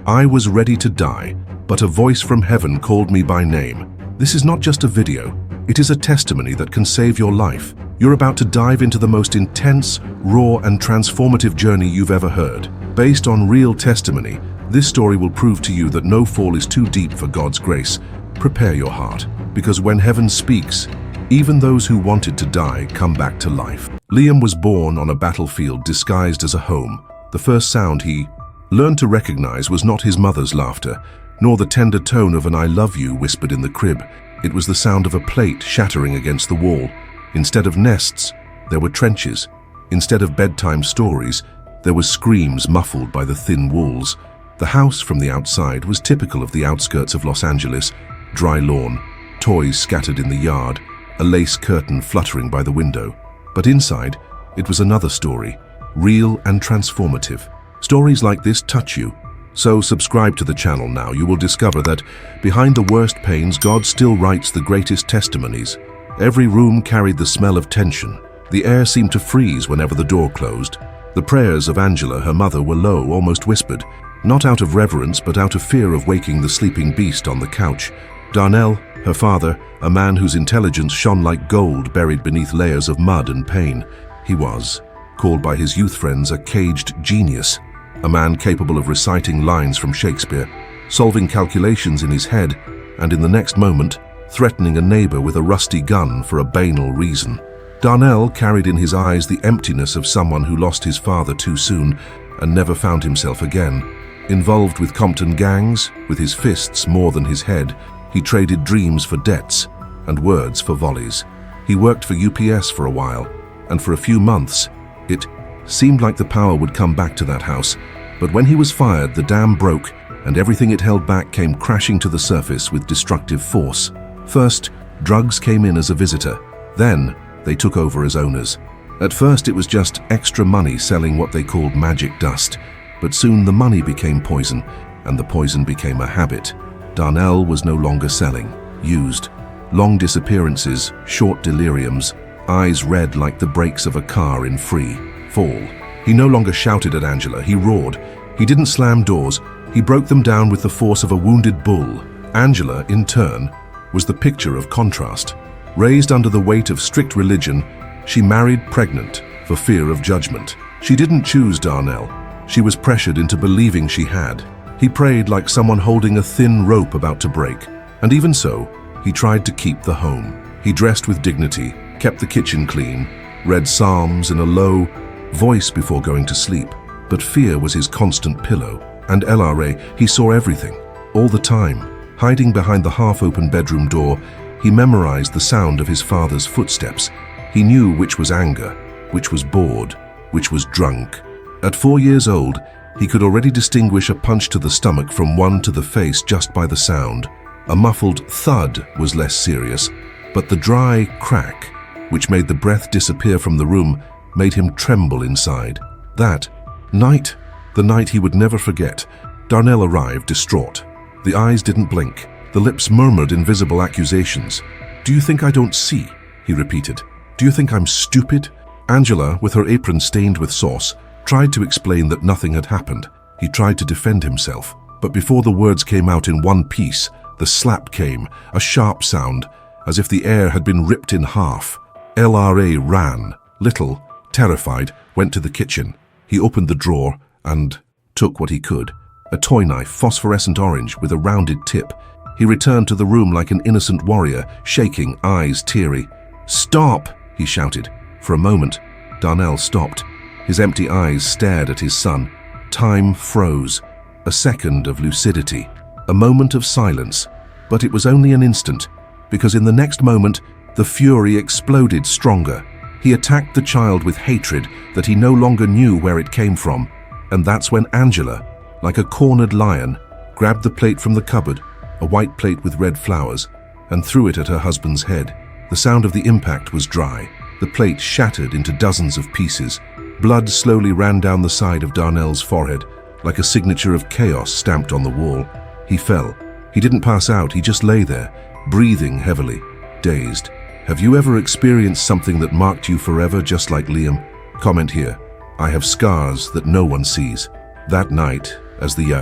I was ready to die, but a voice from heaven called me by name. This is not just a video. It is a testimony that can save your life. You're about to dive into the most intense, raw, and transformative journey you've ever heard. Based on real testimony, this story will prove to you that no fall is too deep for God's grace. Prepare your heart, because when heaven speaks, even those who wanted to die come back to life. Liam was born on a battlefield disguised as a home. The first sound he learned to recognize was not his mother's laughter, nor the tender tone of an "I love you" whispered in the crib. It was the sound of a plate shattering against the wall. Instead of nests, there were trenches. Instead of bedtime stories, there were screams muffled by the thin walls. The house from the outside was typical of the outskirts of Los Angeles. Dry lawn, toys scattered in the yard, a lace curtain fluttering by the window. But inside, it was another story, real and transformative. Stories like this touch you. So subscribe to the channel now. You will discover that behind the worst pains, God still writes the greatest testimonies. Every room carried the smell of tension. The air seemed to freeze whenever the door closed. The prayers of Angela, her mother, were low, almost whispered, not out of reverence but out of fear of waking the sleeping beast on the couch. Darnell, her father, a man whose intelligence shone like gold buried beneath layers of mud and pain. He was called by his youth friends a caged genius, a man capable of reciting lines from Shakespeare, solving calculations in his head, and in the next moment, threatening a neighbor with a rusty gun for a banal reason. Darnell carried in his eyes the emptiness of someone who lost his father too soon and never found himself again. Involved with Compton gangs, with his fists more than his head, he traded dreams for debts and words for volleys. He worked for UPS for a while, and for a few months, it seemed like the power would come back to that house. But when he was fired, the dam broke, and everything it held back came crashing to the surface with destructive force. First, drugs came in as a visitor. Then, they took over as owners. At first, it was just extra money selling what they called magic dust. But soon the money became poison, and the poison became a habit. Darnell was no longer selling, used. Long disappearances, short deliriums, eyes red like the brakes of a car in free fall. He no longer shouted at Angela, he roared. He didn't slam doors, he broke them down with the force of a wounded bull. Angela, in turn, was the picture of contrast. Raised under the weight of strict religion, she married pregnant for fear of judgment. She didn't choose Darnell. She was pressured into believing she had. He prayed like someone holding a thin rope about to break. And even so, he tried to keep the home. He dressed with dignity, kept the kitchen clean, read psalms in a low voice before going to sleep. But fear was his constant pillow. And LRA, he saw everything, all the time. Hiding behind the half-open bedroom door, he memorized the sound of his father's footsteps. He knew which was anger, which was bored, which was drunk. At 4 years old, he could already distinguish a punch to the stomach from one to the face just by the sound. A muffled thud was less serious, but the dry crack, which made the breath disappear from the room, made him tremble inside. That night, the night he would never forget, Darnell arrived distraught. The eyes didn't blink. The lips murmured invisible accusations. "Do you think I don't see?" he repeated. "Do you think I'm stupid?" Angela, with her apron stained with sauce, tried to explain that nothing had happened. He tried to defend himself, but before the words came out in one piece, the slap came, a sharp sound, as if the air had been ripped in half. LRA ran. Little, terrified, went to the kitchen. He opened the drawer and took what he could. A toy knife, phosphorescent orange, with a rounded tip. He returned to the room like an innocent warrior, shaking, eyes teary. "Stop!" he shouted. For a moment, Darnell stopped. His empty eyes stared at his son. Time froze. A second of lucidity. A moment of silence. But it was only an instant, because in the next moment, the fury exploded stronger. He attacked the child with hatred that he no longer knew where it came from. And that's when Angela, like a cornered lion, grabbed the plate from the cupboard, a white plate with red flowers, and threw it at her husband's head. The sound of the impact was dry. The plate shattered into dozens of pieces. Blood slowly ran down the side of Darnell's forehead, like a signature of chaos stamped on the wall. He fell. He didn't pass out, he just lay there, breathing heavily, dazed. Have you ever experienced something that marked you forever, just like Liam? Comment here. I have scars that no one sees. That night, as the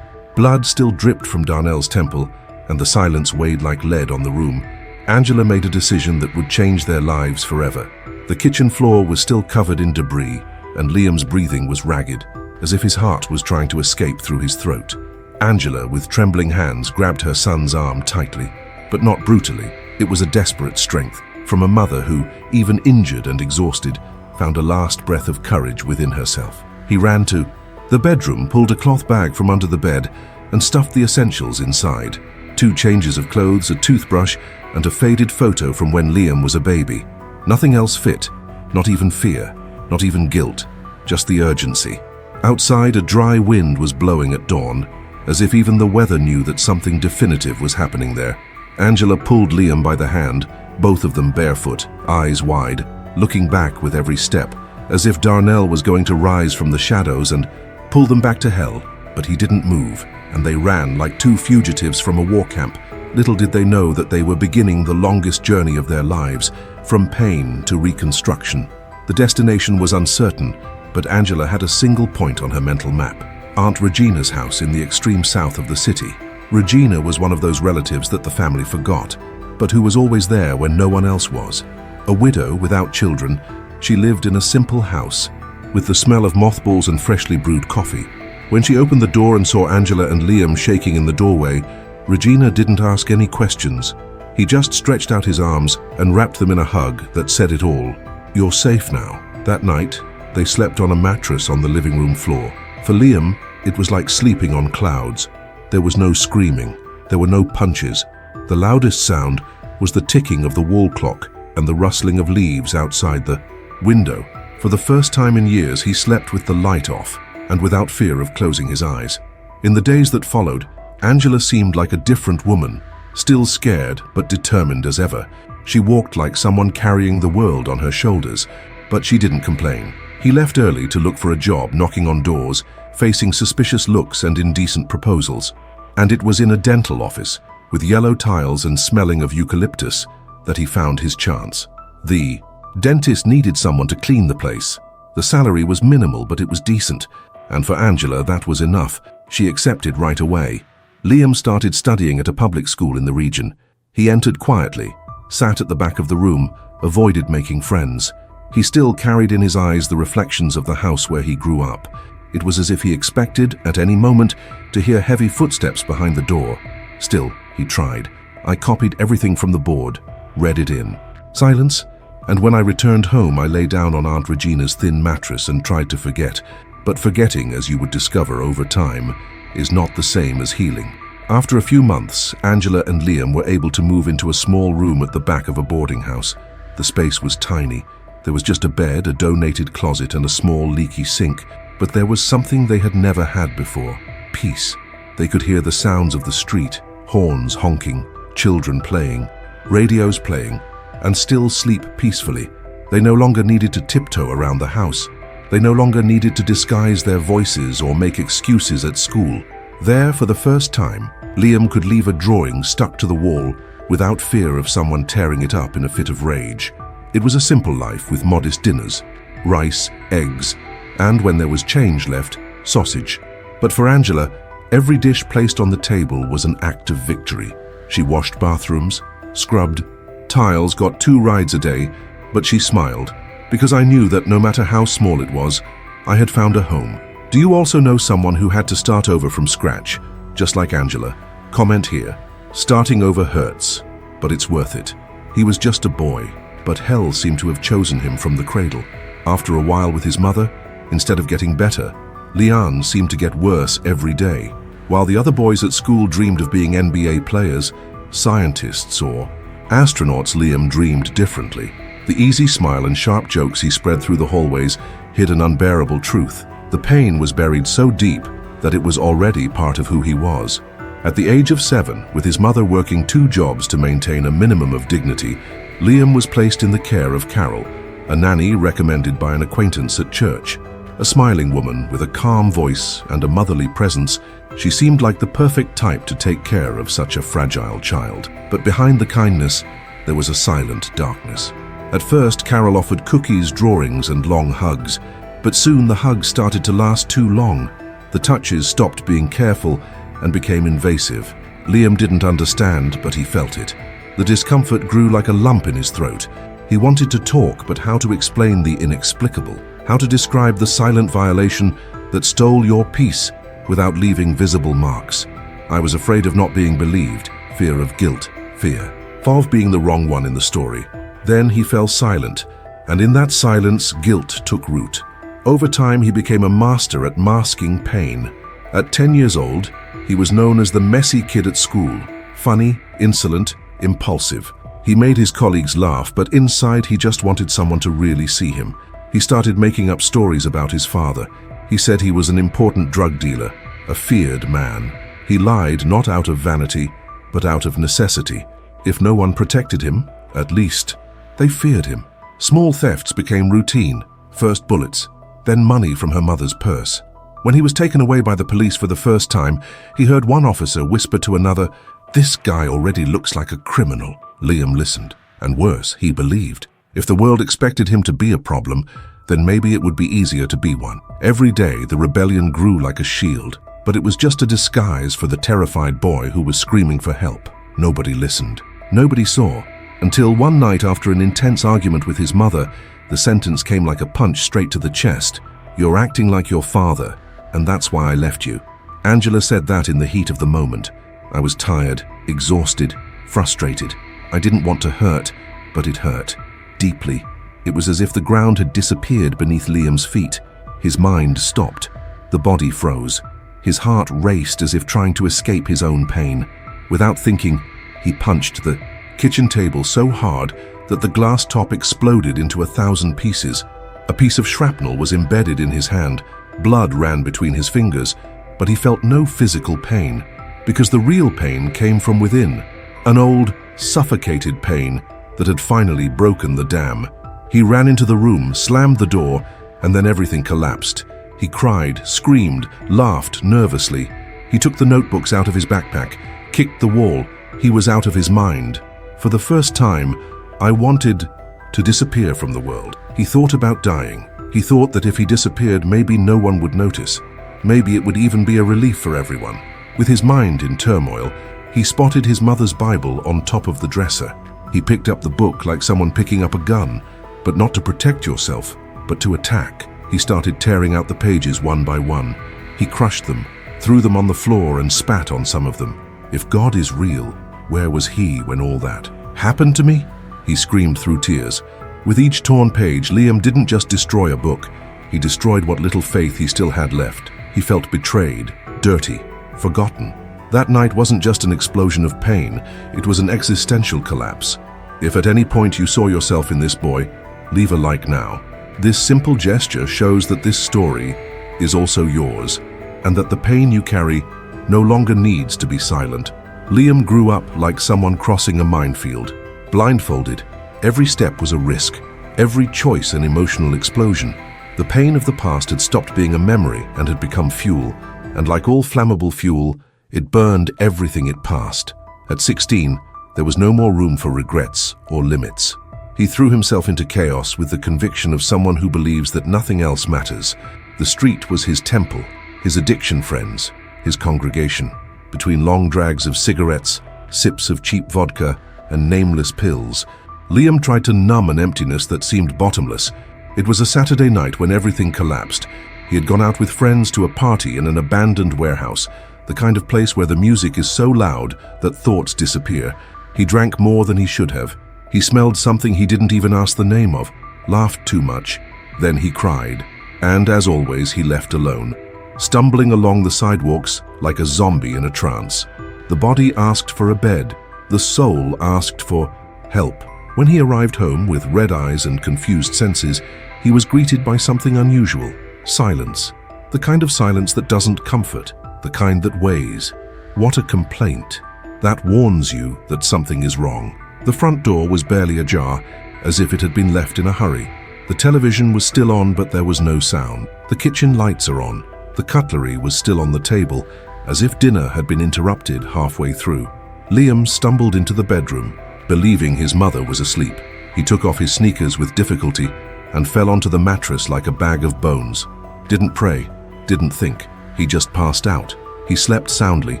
Blood still dripped from Darnell's temple, and the silence weighed like lead on the room. Angela made a decision that would change their lives forever. The kitchen floor was still covered in debris, and Liam's breathing was ragged, as if his heart was trying to escape through his throat. Angela, with trembling hands, grabbed her son's arm tightly, but not brutally. It was a desperate strength, from a mother who, even injured and exhausted, found a last breath of courage within herself. He ran to the bedroom, pulled a cloth bag from under the bed, and stuffed the essentials inside. 2 changes of clothes, a toothbrush, and a faded photo from when Liam was a baby. Nothing else fit, not even fear, not even guilt, just the urgency. Outside, a dry wind was blowing at dawn, as if even the weather knew that something definitive was happening there. Angela pulled Liam by the hand, both of them barefoot, eyes wide, looking back with every step, as if Darnell was going to rise from the shadows and pull them back to hell. But he didn't move, and they ran like 2 fugitives from a war camp. Little did they know that they were beginning the longest journey of their lives, from pain to reconstruction. The destination was uncertain, but Angela had a single point on her mental map: Aunt Regina's house in the extreme south of the city. Regina was one of those relatives that the family forgot, but who was always there when no one else was. A widow without children, she lived in a simple house, with the smell of mothballs and freshly brewed coffee. When she opened the door and saw Angela and Liam shaking in the doorway, Regina didn't ask any questions. He just stretched out his arms and wrapped them in a hug that said it all. "You're safe now." That night, they slept on a mattress on the living room floor. For Liam, it was like sleeping on clouds. There was no screaming. There were no punches. The loudest sound was the ticking of the wall clock and the rustling of leaves outside the window. For the first time in years, he slept with the light off and without fear of closing his eyes. In the days that followed, Angela seemed like a different woman, still scared but determined as ever. She walked like someone carrying the world on her shoulders, but she didn't complain. He left early to look for a job, knocking on doors, facing suspicious looks and indecent proposals. And it was in a dental office, with yellow tiles and smelling of eucalyptus, that he found his chance. The dentist needed someone to clean the place. The salary was minimal, but it was decent, and for Angela that was enough. She accepted right away. Liam started studying at a public school in the region. He entered quietly, sat at the back of the room, avoided making friends. He still carried in his eyes the reflections of the house where he grew up. It was as if he expected, at any moment, to hear heavy footsteps behind the door. Still, he tried. I copied everything from the board, read it in. Silence, and when I returned home, I lay down on Aunt Regina's thin mattress and tried to forget. But forgetting, as you would discover over time, is not the same as healing. After a few months, Angela and Liam were able to move into a small room at the back of a boarding house. The space was tiny. There was just a bed, a donated closet, and a small leaky sink. But there was something they had never had before: peace. They could hear the sounds of the street, horns honking, children playing, radios playing, and still sleep peacefully. They no longer needed to tiptoe around the house. They no longer needed to disguise their voices or make excuses at school. There, for the first time, Liam could leave a drawing stuck to the wall without fear of someone tearing it up in a fit of rage. It was a simple life with modest dinners: rice, eggs, and when there was change left, sausage. But for Angela, every dish placed on the table was an act of victory. She washed bathrooms, scrubbed tiles, got 2 rides a day, but she smiled, because I knew that no matter how small it was, I had found a home. Do you also know someone who had to start over from scratch, just like Angela? Comment here. Starting over hurts, but it's worth it. He was just a boy, but hell seemed to have chosen him from the cradle. After a while with his mother, instead of getting better, Leanne seemed to get worse every day. While the other boys at school dreamed of being NBA players, scientists, or astronauts, Liam dreamed differently. The easy smile and sharp jokes he spread through the hallways hid an unbearable truth. The pain was buried so deep that it was already part of who he was. At the age of 7, with his mother working 2 jobs to maintain a minimum of dignity, Liam was placed in the care of Carol, a nanny recommended by an acquaintance at church. A smiling woman with a calm voice and a motherly presence, she seemed like the perfect type to take care of such a fragile child. But behind the kindness, there was a silent darkness. At first, Carol offered cookies, drawings, and long hugs, but soon the hugs started to last too long. The touches stopped being careful, and became invasive. Liam didn't understand, but he felt it. The discomfort grew like a lump in his throat. He wanted to talk, but how to explain the inexplicable? How to describe the silent violation that stole your peace without leaving visible marks? I was afraid of not being believed, fear of guilt, fear of being the wrong one in the story. Then he fell silent, and in that silence, guilt took root. Over time, he became a master at masking pain. At 10 years old, he was known as the messy kid at school, funny, insolent, impulsive. He made his colleagues laugh, but inside he just wanted someone to really see him. He started making up stories about his father. He said he was an important drug dealer, a feared man. He lied not out of vanity, but out of necessity. If no one protected him, at least they feared him. Small thefts became routine, first bullets, then money from her mother's purse. When he was taken away by the police for the first time, he heard one officer whisper to another, "This guy already looks like a criminal." Liam listened, and worse, he believed. If the world expected him to be a problem, then maybe it would be easier to be one. Every day, the rebellion grew like a shield, but it was just a disguise for the terrified boy who was screaming for help. Nobody listened. Nobody saw. Until one night, after an intense argument with his mother, the sentence came like a punch straight to the chest. "You're acting like your father, and that's why I left you." Angela said that in the heat of the moment. I was tired, exhausted, frustrated. I didn't want to hurt, but it hurt. Deeply. It was as if the ground had disappeared beneath Liam's feet. His mind stopped. The body froze. His heart raced as if trying to escape his own pain. Without thinking, he punched the kitchen table so hard that the glass top exploded into 1,000 pieces. A piece of shrapnel was embedded in his hand. Blood ran between his fingers, but he felt no physical pain, because the real pain came from within, an old, suffocated pain that had finally broken the dam. He ran into the room, slammed the door, and then everything collapsed. He cried, screamed, laughed nervously. He took the notebooks out of his backpack, kicked the wall. He was out of his mind. For the first time, I wanted to disappear from the world. He thought about dying. He thought that if he disappeared, maybe no one would notice. Maybe it would even be a relief for everyone. With his mind in turmoil, he spotted his mother's Bible on top of the dresser. He picked up the book like someone picking up a gun, but not to protect yourself, but to attack. He started tearing out the pages one by one. He crushed them, threw them on the floor, and spat on some of them. If God is real, where was he when all that happened to me? He screamed through tears. With each torn page, Liam didn't just destroy a book. He destroyed what little faith he still had left. He felt betrayed, dirty, forgotten. That night wasn't just an explosion of pain, it was an existential collapse. If at any point you saw yourself in this boy, leave a like now. This simple gesture shows that this story is also yours, and that the pain you carry no longer needs to be silent. Liam grew up like someone crossing a minefield, blindfolded. Every step was a risk, every choice an emotional explosion. The pain of the past had stopped being a memory and had become fuel, and like all flammable fuel, it burned everything it passed. At 16, there was no more room for regrets or limits. He threw himself into chaos with the conviction of someone who believes that nothing else matters. The street was his temple, his addiction friends, his congregation. Between long drags of cigarettes, sips of cheap vodka, and nameless pills, Liam tried to numb an emptiness that seemed bottomless. It was a Saturday night when everything collapsed. He had gone out with friends to a party in an abandoned warehouse, the kind of place where the music is so loud that thoughts disappear. He drank more than he should have. He smelled something he didn't even ask the name of, laughed too much. Then he cried, and as always, he left alone, stumbling along the sidewalks like a zombie in a trance. The body asked for a bed. The soul asked for help. When he arrived home with red eyes and confused senses, he was greeted by something unusual: silence. The kind of silence that doesn't comfort, the kind that weighs. What a complaint. That warns you that something is wrong. The front door was barely ajar, as if it had been left in a hurry. The television was still on, but there was no sound. The kitchen lights are on. The cutlery was still on the table, as if dinner had been interrupted halfway through. Liam stumbled into the bedroom, believing his mother was asleep. He took off his sneakers with difficulty and fell onto the mattress like a bag of bones. Didn't pray, didn't think. He just passed out. He slept soundly,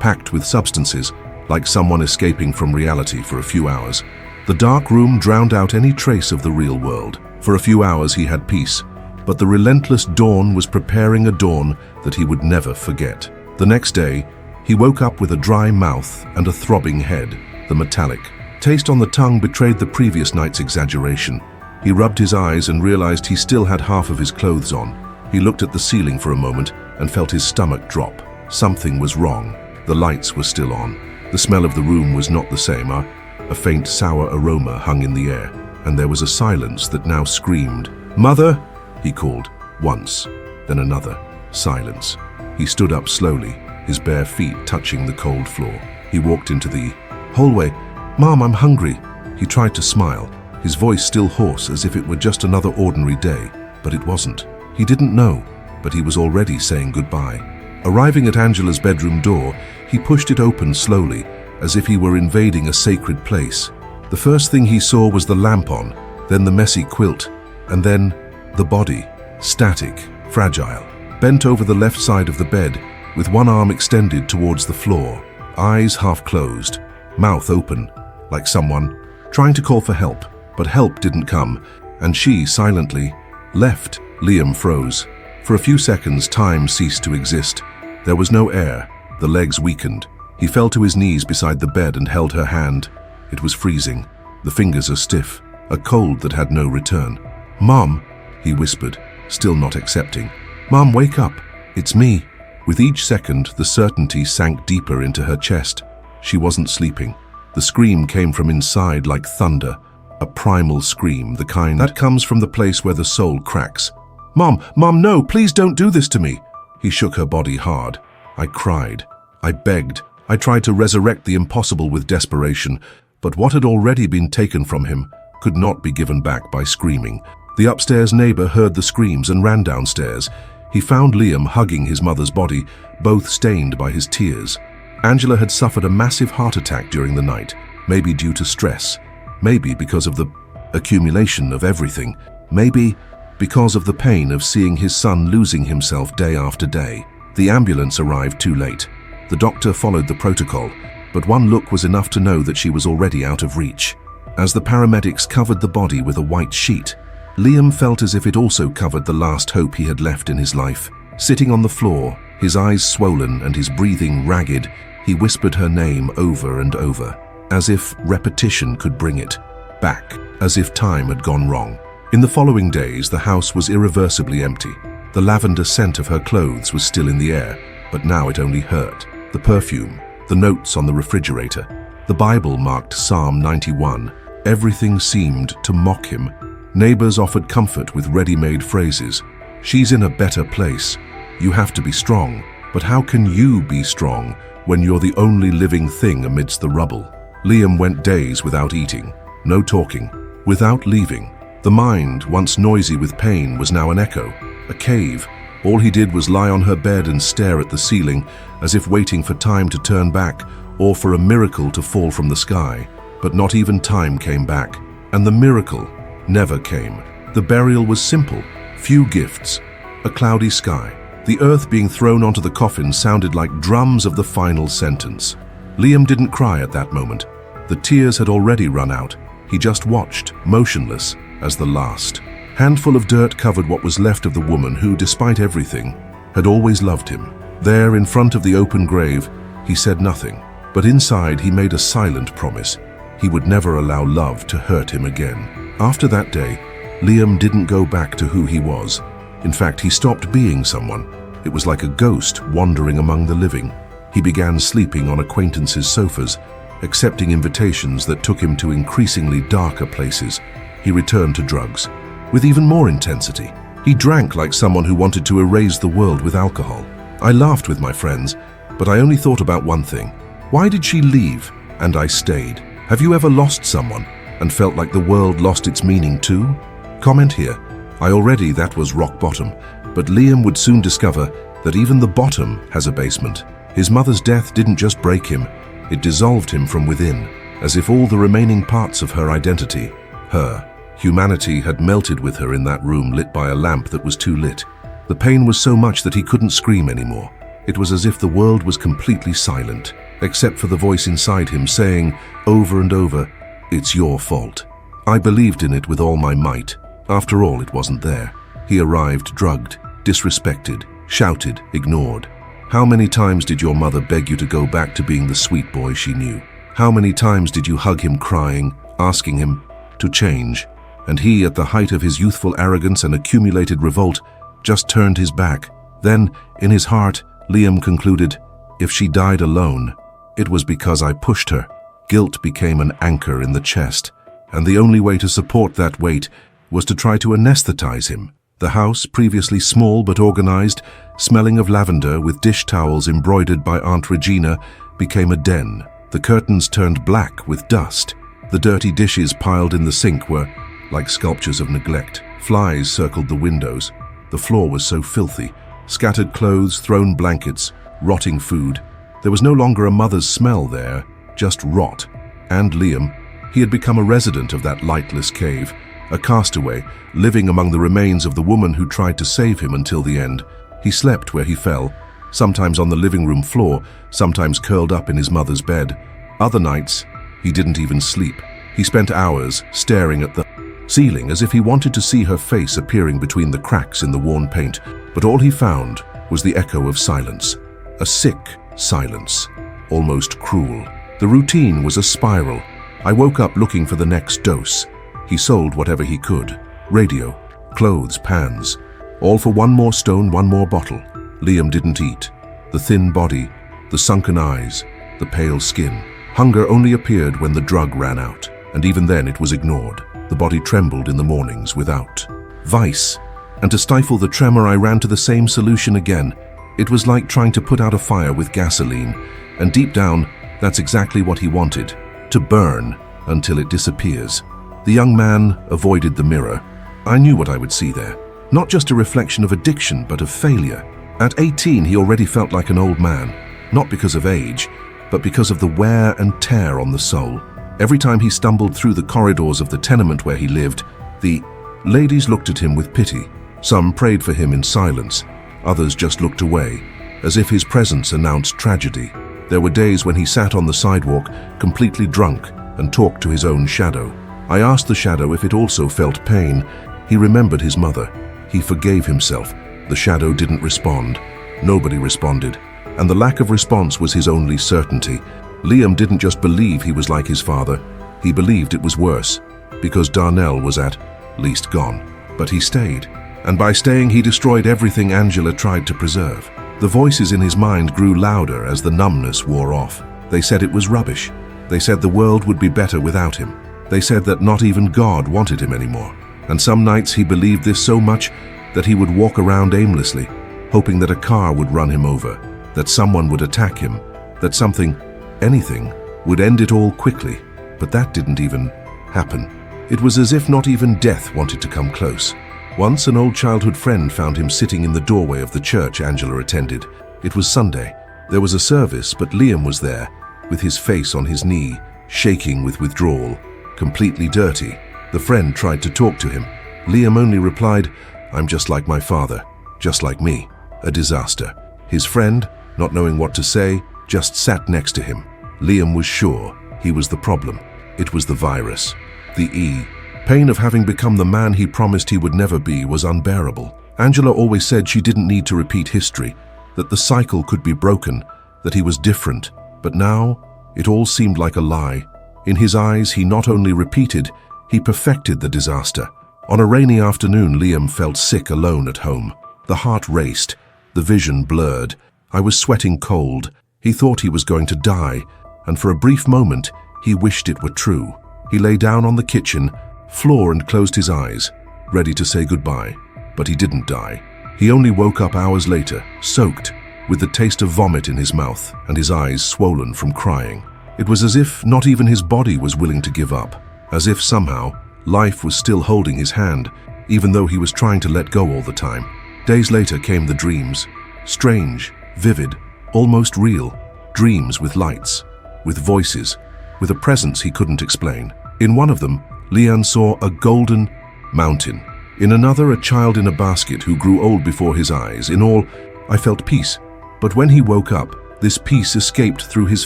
packed with substances, like someone escaping from reality for a few hours. The dark room drowned out any trace of the real world. For a few hours he had peace, but the relentless dawn was preparing a dawn that he would never forget. The next day, he woke up with a dry mouth and a throbbing head. The metallic taste on the tongue betrayed the previous night's exaggeration. He rubbed his eyes and realized he still had half of his clothes on. He looked at the ceiling for a moment and felt his stomach drop. Something was wrong. The lights were still on. The smell of the room was not the same. A faint sour aroma hung in the air, and there was a silence that now screamed. "Mother!" he called, once, then another. Silence. He stood up slowly, his bare feet touching the cold floor. He walked into the hallway. "Mom, I'm hungry." He tried to smile, his voice still hoarse as if it were just another ordinary day, but it wasn't. He didn't know, but he was already saying goodbye. Arriving at Angela's bedroom door, he pushed it open slowly, as if he were invading a sacred place. The first thing he saw was the lamp on, then the messy quilt, and then the body, static, fragile, bent over the left side of the bed, with one arm extended towards the floor, eyes half closed, mouth open, like someone trying to call for help, but help didn't come, and she silently left. Liam froze. For a few seconds, time ceased to exist. There was no air. The legs weakened. He fell to his knees beside the bed and held her hand. It was freezing. The fingers are stiff, a cold that had no return. "Mom," he whispered, still not accepting. "Mom, wake up. It's me." With each second, the certainty sank deeper into her chest. She wasn't sleeping. The scream came from inside like thunder, a primal scream, the kind that comes from the place where the soul cracks. "Mom, no, please don't do this to me." He shook her body hard. I cried. I begged. I tried to resurrect the impossible with desperation, but what had already been taken from him could not be given back by screaming. The upstairs neighbor heard the screams and ran downstairs. He found Liam hugging his mother's body, both stained by his tears. Angela had suffered a massive heart attack during the night, maybe due to stress, maybe because of the accumulation of everything, maybe because of the pain of seeing his son losing himself day after day. The ambulance arrived too late. The doctor followed the protocol, but one look was enough to know that she was already out of reach. As the paramedics covered the body with a white sheet, Liam felt as if it also covered the last hope he had left in his life. Sitting on the floor, his eyes swollen and his breathing ragged, he whispered her name over and over, as if repetition could bring it back, as if time had gone wrong. In the following days, the house was irreversibly empty. The lavender scent of her clothes was still in the air, but now it only hurt. The perfume, the notes on the refrigerator, the Bible marked Psalm 91. Everything seemed to mock him. Neighbors offered comfort with ready-made phrases. "She's in a better place. You have to be strong." But how can you be strong when you're the only living thing amidst the rubble? Liam went days without eating, no talking, without leaving. The mind, once noisy with pain, was now an echo, a cave. All he did was lie on her bed and stare at the ceiling, as if waiting for time to turn back or for a miracle to fall from the sky. But not even time came back, and the miracle never came. The burial was simple, few gifts, a cloudy sky. The earth being thrown onto the coffin sounded like drums of the final sentence. Liam didn't cry at that moment. The tears had already run out. He just watched, motionless, as the last handful of dirt covered what was left of the woman who, despite everything, had always loved him. There, in front of the open grave, he said nothing, but inside he made a silent promise. He would never allow love to hurt him again. After that day, Liam didn't go back to who he was. In fact, he stopped being someone. It was like a ghost wandering among the living. He began sleeping on acquaintances' sofas, accepting invitations that took him to increasingly darker places. He returned to drugs, with even more intensity. He drank like someone who wanted to erase the world with alcohol. I laughed with my friends, but I only thought about one thing. Why did she leave? And I stayed. Have you ever lost someone and felt like the world lost its meaning too? Comment here. That was rock bottom, but Liam would soon discover that even the bottom has a basement. His mother's death didn't just break him, it dissolved him from within, as if all the remaining parts of her identity, her humanity, had melted with her in that room lit by a lamp that was too lit. The pain was so much that he couldn't scream anymore. It was as if the world was completely silent, except for the voice inside him saying over and over, "It's your fault." I believed in it with all my might. After all, it wasn't there. He arrived drugged, disrespected, shouted, ignored. How many times did your mother beg you to go back to being the sweet boy she knew? How many times did you hug him crying, asking him to change? And he, at the height of his youthful arrogance and accumulated revolt, just turned his back. Then, in his heart, Liam concluded, if she died alone, it was because I pushed her. Guilt became an anchor in the chest, and the only way to support that weight was to try to anesthetize him. The house, previously small but organized, smelling of lavender with dish towels embroidered by Aunt Regina, became a den. The curtains turned black with dust. The dirty dishes piled in the sink were like sculptures of neglect. Flies circled the windows. The floor was so filthy. Scattered clothes, thrown blankets, rotting food. There was no longer a mother's smell there, just rot. And Liam, he had become a resident of that lightless cave, a castaway, living among the remains of the woman who tried to save him until the end. He slept where he fell, sometimes on the living room floor, sometimes curled up in his mother's bed. Other nights, he didn't even sleep. He spent hours staring at the ceiling as if he wanted to see her face appearing between the cracks in the worn paint, but all he found was the echo of silence. A sick silence, almost cruel. The routine was a spiral. I woke up looking for the next dose. He sold whatever he could. Radio, clothes, pans. All for one more stone, one more bottle. Liam didn't eat. The thin body, the sunken eyes, the pale skin. Hunger only appeared when the drug ran out, and even then it was ignored. The body trembled in the mornings without vice. And to stifle the tremor, I ran to the same solution again. It was like trying to put out a fire with gasoline. And deep down, that's exactly what he wanted. To burn until it disappears. The young man avoided the mirror. I knew what I would see there. Not just a reflection of addiction, but of failure. At 18, he already felt like an old man. Not because of age, but because of the wear and tear on the soul. Every time he stumbled through the corridors of the tenement where he lived, the ladies looked at him with pity. Some prayed for him in silence. Others just looked away, as if his presence announced tragedy. There were days when he sat on the sidewalk, completely drunk, and talked to his own shadow. I asked the shadow if it also felt pain. He remembered his mother. He forgave himself. The shadow didn't respond. Nobody responded. And the lack of response was his only certainty. Liam didn't just believe he was like his father. He believed it was worse, because Darnell was at least gone. But he stayed. And by staying, he destroyed everything Angela tried to preserve. The voices in his mind grew louder as the numbness wore off. They said it was rubbish. They said the world would be better without him. They said that not even God wanted him anymore. And some nights he believed this so much that he would walk around aimlessly, hoping that a car would run him over, that someone would attack him, that something, anything, would end it all quickly. But that didn't even happen. It was as if not even death wanted to come close. Once an old childhood friend found him sitting in the doorway of the church Angela attended. It was Sunday. There was a service, but Liam was there, with his face on his knee, shaking with withdrawal, completely dirty. The friend tried to talk to him. Liam only replied, "I'm just like my father, just like me." A disaster. His friend, not knowing what to say, just sat next to him. Liam was sure he was the problem. It was the virus. The pain of having become the man he promised he would never be was unbearable. Angela always said she didn't need to repeat history, that the cycle could be broken, that he was different. But now, it all seemed like a lie. In his eyes, he not only repeated, he perfected the disaster. On a rainy afternoon, Liam felt sick alone at home. The heart raced, the vision blurred. I was sweating cold. He thought he was going to die, and for a brief moment, he wished it were true. He lay down on the kitchen floor and closed his eyes, ready to say goodbye. But he didn't die. He only woke up hours later, soaked, with the taste of vomit in his mouth and his eyes swollen from crying. It was as if not even his body was willing to give up, as if somehow life was still holding his hand, even though he was trying to let go all the time. Days later came the dreams. Strange, vivid, almost real. Dreams with lights, with voices, with a presence he couldn't explain. In one of them, Liam saw a golden mountain. In another, a child in a basket who grew old before his eyes. In all, I felt peace, But when he woke up, this peace escaped through his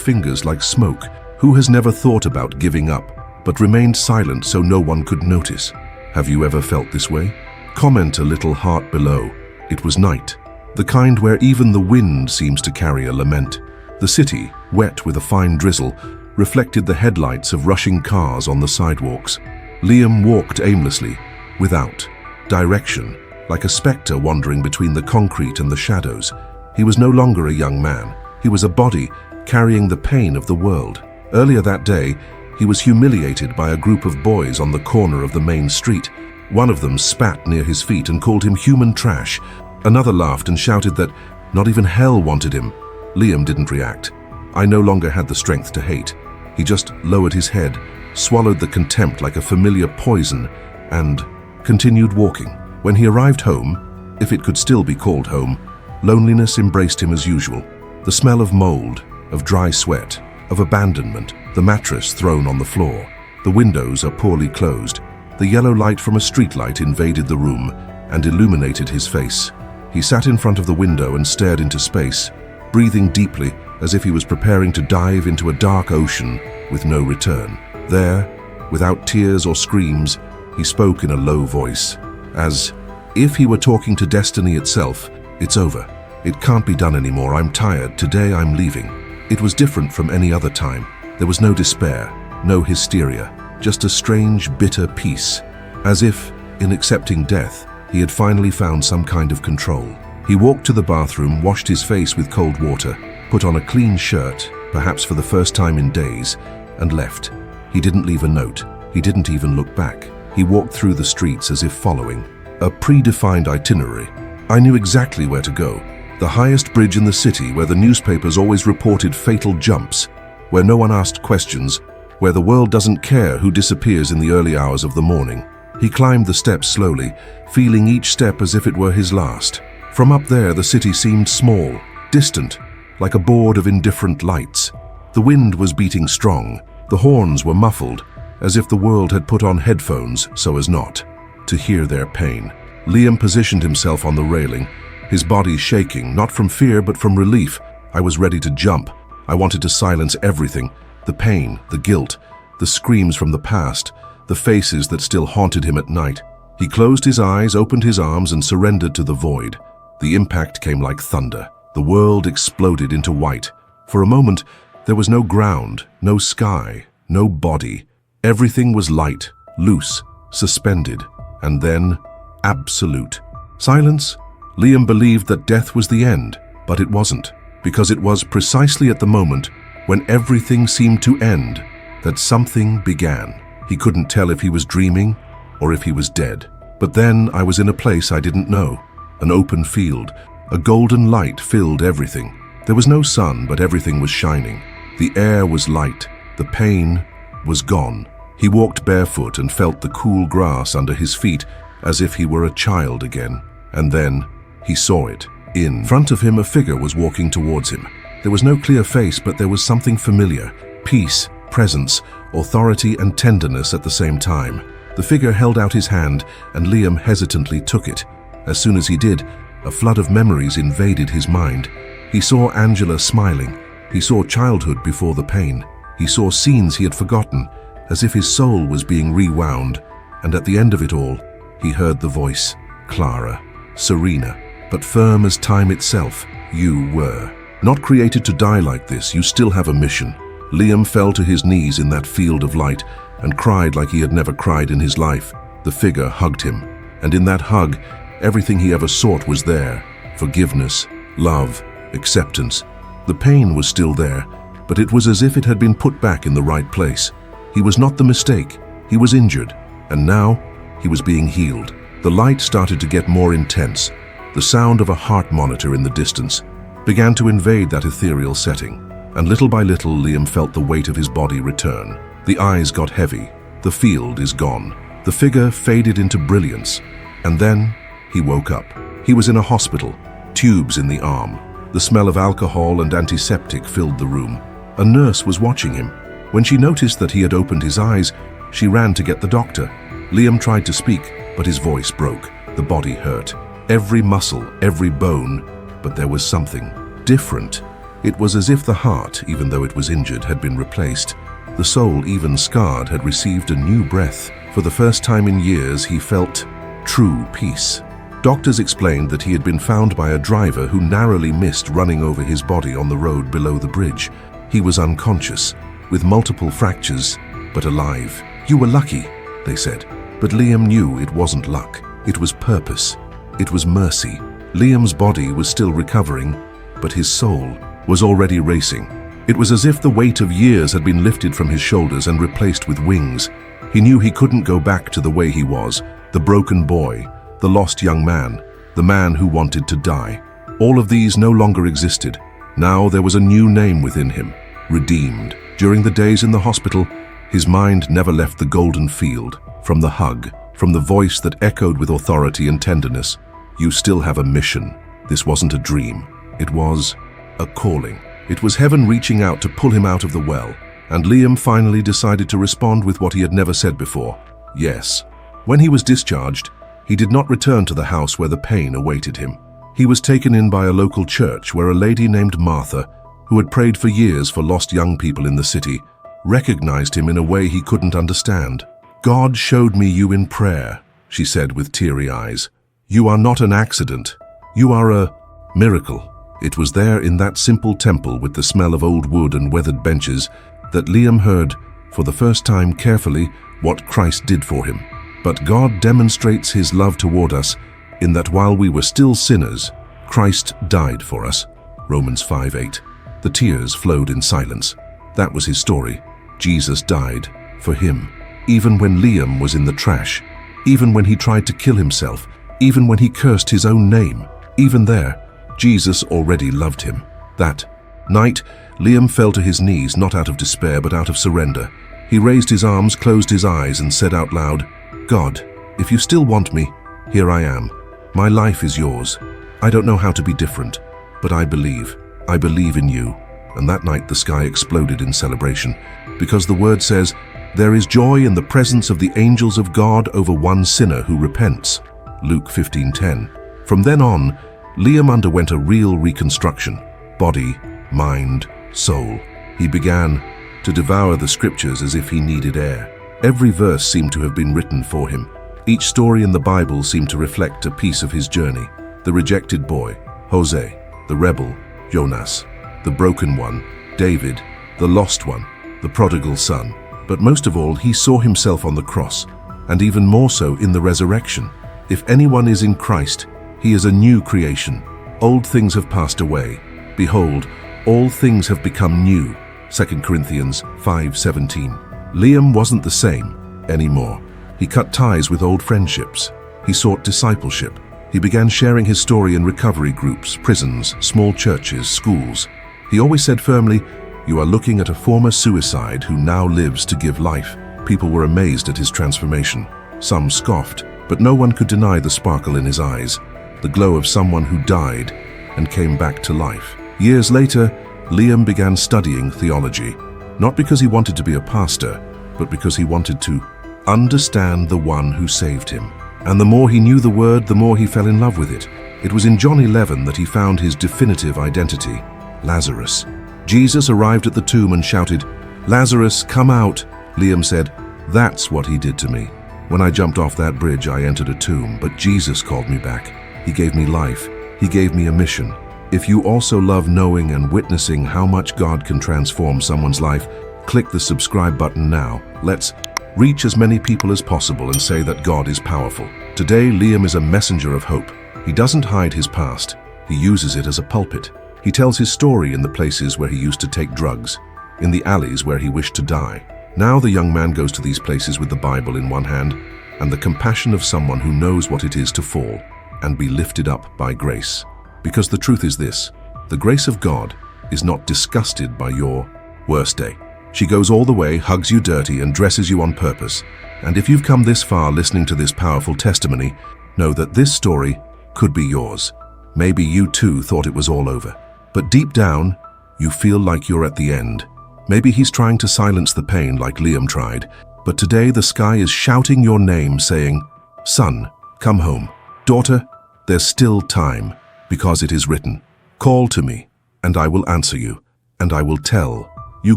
fingers like smoke. Who has never thought about giving up, but remained silent so no one could notice? Have you ever felt this way? Comment a little heart below. It was night, the kind where even the wind seems to carry a lament. The city, wet with a fine drizzle, reflected the headlights of rushing cars on the sidewalks. Liam walked aimlessly, without direction, like a spectre wandering between the concrete and the shadows. He was no longer a young man. He was a body carrying the pain of the world. Earlier that day, he was humiliated by a group of boys on the corner of the main street. One of them spat near his feet and called him human trash. Another laughed and shouted that not even hell wanted him. Liam didn't react. I no longer had the strength to hate. He just lowered his head, swallowed the contempt like a familiar poison, and continued walking. When he arrived home, if it could still be called home, loneliness embraced him as usual. The smell of mold, of dry sweat, of abandonment, the mattress thrown on the floor. The windows are poorly closed. The yellow light from a streetlight invaded the room and illuminated his face. He sat in front of the window and stared into space, breathing deeply as if he was preparing to dive into a dark ocean with no return. There, without tears or screams, he spoke in a low voice, as if he were talking to destiny itself. It's over. It can't be done anymore. I'm tired. Today I'm leaving. It was different from any other time. There was no despair, no hysteria, just a strange, bitter peace, as if, in accepting death, he had finally found some kind of control. He walked to the bathroom, washed his face with cold water, put on a clean shirt, perhaps for the first time in days, and left. He didn't leave a note. He didn't even look back. He walked through the streets as if following a predefined itinerary. I knew exactly where to go. The highest bridge in the city, where the newspapers always reported fatal jumps, where no one asked questions, where the world doesn't care who disappears in the early hours of the morning. He climbed the steps slowly, feeling each step as if it were his last. From up there, the city seemed small, distant, like a board of indifferent lights. The wind was beating strong. The horns were muffled, as if the world had put on headphones so as not to hear their pain. Liam positioned himself on the railing, his body shaking, not from fear but from relief. I was ready to jump. I wanted to silence everything, the pain, the guilt, the screams from the past, the faces that still haunted him at night. He closed his eyes, opened his arms, and surrendered to the void. The impact came like thunder. The world exploded into white. For a moment, there was no ground, no sky, no body. Everything was light, loose, suspended, and then absolute silence. Liam believed that death was the end, but it wasn't, because it was precisely at the moment when everything seemed to end that something began. He couldn't tell if he was dreaming or if he was dead. But then I was in a place I didn't know, an open field. A golden light filled everything. There was no sun, but everything was shining. The air was light. The pain was gone. He walked barefoot and felt the cool grass under his feet as if he were a child again. And then he saw it. In front of him, a figure was walking towards him. There was no clear face, but there was something familiar. Peace, presence, authority, and tenderness at the same time. The figure held out his hand, and Liam hesitantly took it. As soon as he did, a flood of memories invaded his mind. He saw Angela smiling. He saw childhood before the pain. He saw scenes he had forgotten, as if his soul was being rewound. And at the end of it all, he heard the voice, Clara, serena, but firm as time itself. You were not created to die like this. You still have a mission. Liam fell to his knees in that field of light and cried like he had never cried in his life. The figure hugged him, and in that hug, everything he ever sought was there. Forgiveness, love, acceptance. The pain was still there, but it was as if it had been put back in the right place. He was not the mistake. He was injured, and now he was being healed. The light started to get more intense. The sound of a heart monitor in the distance began to invade that ethereal setting, and little by little Liam felt the weight of his body return. The eyes got heavy. The field is gone. The figure faded into brilliance, and then he woke up. He was in a hospital, tubes in the arm. The smell of alcohol and antiseptic filled the room. A nurse was watching him. When she noticed that he had opened his eyes, she ran to get the doctor. Liam tried to speak, but his voice broke. The body hurt. Every muscle, every bone, but there was something different. It was as if the heart, even though it was injured, had been replaced. The soul, even scarred, had received a new breath. For the first time in years, he felt true peace. Doctors explained that he had been found by a driver who narrowly missed running over his body on the road below the bridge. He was unconscious, with multiple fractures, but alive. "You were lucky," they said. But Liam knew it wasn't luck. It was purpose. It was mercy. Liam's body was still recovering, but his soul was already racing. It was as if the weight of years had been lifted from his shoulders and replaced with wings. He knew he couldn't go back to the way he was, the broken boy, the lost young man, the man who wanted to die. All of these no longer existed. Now there was a new name within him, redeemed. During the days in the hospital, his mind never left the golden field. From the hug, from the voice that echoed with authority and tenderness, "You still have a mission." This wasn't a dream. It was a calling. It was heaven reaching out to pull him out of the well. And Liam finally decided to respond with what he had never said before: yes. When he was discharged, he did not return to the house where the pain awaited him. He was taken in by a local church where a lady named Martha, who had prayed for years for lost young people in the city, recognized him in a way he couldn't understand. "God showed me you in prayer," she said with teary eyes. "You are not an accident. You are a miracle." It was there in that simple temple with the smell of old wood and weathered benches that Liam heard, for the first time carefully, what Christ did for him. But God demonstrates his love toward us in that while we were still sinners, Christ died for us. Romans 5:8. The tears flowed in silence. That was his story. Jesus died for him. Even when Liam was in the trash, even when he tried to kill himself, even when he cursed his own name, even there, Jesus already loved him. That night, Liam fell to his knees, not out of despair, but out of surrender. He raised his arms, closed his eyes, and said out loud, "God, if you still want me, here I am. My life is yours. I don't know how to be different, but I believe. I believe in you." And that night the sky exploded in celebration, because the word says, "There is joy in the presence of the angels of God over one sinner who repents." Luke 15:10. From then on, Liam underwent a real reconstruction. Body, mind, soul. He began to devour the scriptures as if he needed air. Every verse seemed to have been written for him. Each story in the Bible seemed to reflect a piece of his journey. The rejected boy, Jose; the rebel, Jonas; the broken one, David; the lost one, the prodigal son. But most of all, he saw himself on the cross, and even more so in the resurrection. If anyone is in Christ, he is a new creation. Old things have passed away. Behold, all things have become new. 2 Corinthians 5:17. Liam wasn't the same anymore. He cut ties with old friendships. He sought discipleship. He began sharing his story in recovery groups, prisons, small churches, schools. He always said firmly, "You are looking at a former suicide who now lives to give life." People were amazed at his transformation. Some scoffed, but no one could deny the sparkle in his eyes, the glow of someone who died and came back to life. Years later, Liam began studying theology, not because he wanted to be a pastor, but because he wanted to understand the one who saved him. And the more he knew the word, the more he fell in love with it. It was in John 11 that he found his definitive identity: Lazarus. Jesus arrived at the tomb and shouted, "Lazarus, come out." Liam said, "That's what he did to me. When I jumped off that bridge, I entered a tomb, but Jesus called me back. He gave me life. He gave me a mission." If you also love knowing and witnessing how much God can transform someone's life, click the subscribe button now. Let's reach as many people as possible and say that God is powerful. Today, Liam is a messenger of hope. He doesn't hide his past. He uses it as a pulpit. He tells his story in the places where he used to take drugs, in the alleys where he wished to die. Now the young man goes to these places with the Bible in one hand and the compassion of someone who knows what it is to fall and be lifted up by grace. Because the truth is this: the grace of God is not disgusted by your worst day. She goes all the way, hugs you dirty, and dresses you on purpose. And if you've come this far listening to this powerful testimony, know that this story could be yours. Maybe you too thought it was all over. But deep down, you feel like you're at the end. Maybe he's trying to silence the pain like Liam tried. But today the sky is shouting your name, saying, "Son, come home. Daughter, there's still time, because it is written, call to me, and I will answer you, and I will tell you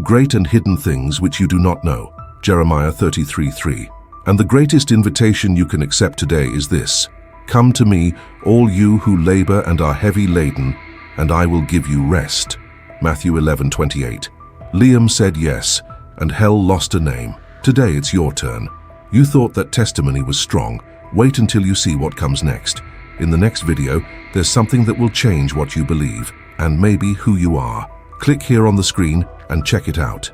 great and hidden things which you do not know. Jeremiah 33:3. And the greatest invitation you can accept today is this: come to me, all you who labor and are heavy laden, and I will give you rest. Matthew 11:28. Liam said yes, and hell lost a name. Today it's your turn. You thought that testimony was strong. Wait until you see what comes next. In the next video, there's something that will change what you believe, and maybe who you are. Click here on the screen and check it out.